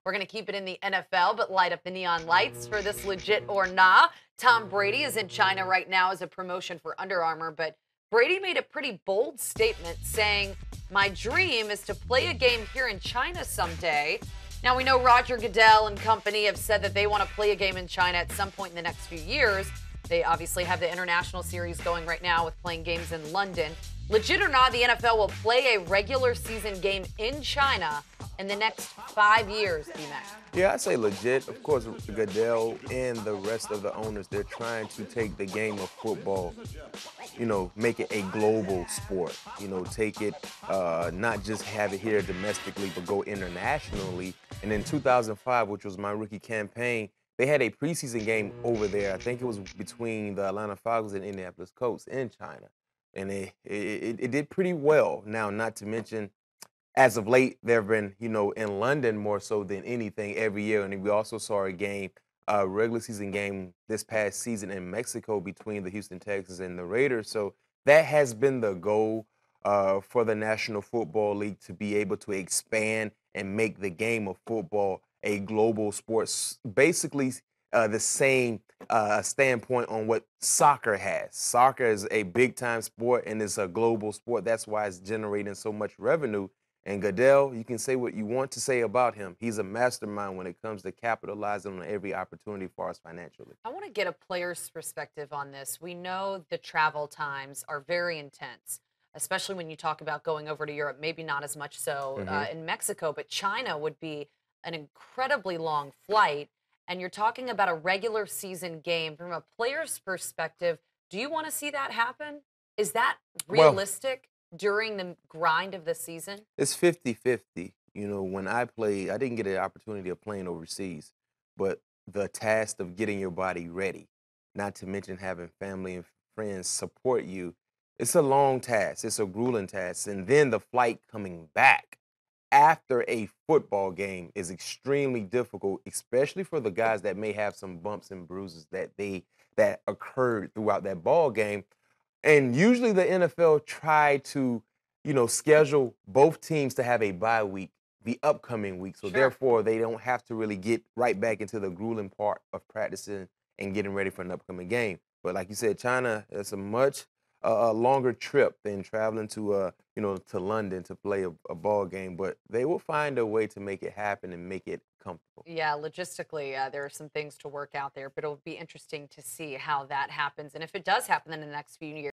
We're going to keep it in the NFL, but light up the neon lights for this legit or nah. Tom Brady is in China right now as a promotion for Under Armour, but Brady made a pretty bold statement saying, "My dream is to play a game here in China someday." Now, we know Roger Goodell and company have said that they want to play a game in China at some point in the next few years. They obviously have the international series going right now with playing games in London. Legit or not, the NFL will play a regular season game in China in the next 5 years, D-Mac. Yeah, I say legit. Of course, Goodell and the rest of the owners, they're trying to take the game of football, make it a global sport. Take it, not just have it here domestically, but go internationally. And in 2005, which was my rookie campaign, they had a preseason game over there. I think it was between the Atlanta Falcons and Indianapolis Colts in China. And it did pretty well. Now, not to mention, as of late, there have been, in London more so than anything every year. And we also saw a regular season game this past season in Mexico between the Houston Texans and the Raiders. So that has been the goal for the National Football League, to be able to expand and make the game of football a global sport. Basically, the same standpoint on what soccer has. Soccer is a big time sport and it's a global sport. That's why it's generating so much revenue. And Goodell, you can say what you want to say about him. He's a mastermind when it comes to capitalizing on every opportunity for us financially. I want to get a player's perspective on this. We know the travel times are very intense, especially when you talk about going over to Europe, maybe not as much so in Mexico, but China would be an incredibly long flight. And you're talking about a regular season game. From a player's perspective, do you want to see that happen? Is that Well, realistic during the grind of the season? it's 50-50. When I played, I didn't get an opportunity of playing overseas, but the task of getting your body ready, not to mention having family and friends support you, it's a long task. It's a grueling task. And then the flight coming back after a football game is extremely difficult, especially for the guys that may have some bumps and bruises that occurred throughout that ball game. And usually the NFL try to, schedule both teams to have a bye week the upcoming week. So Sure. therefore, they don't have to really get right back into the grueling part of practicing and getting ready for an upcoming game. But like you said, China is a much longer trip than traveling to London to play a ball game. But they will find a way to make it happen and make it comfortable. Yeah, logistically, there are some things to work out there, but it'll be interesting to see how that happens. And if it does happen in the next few years.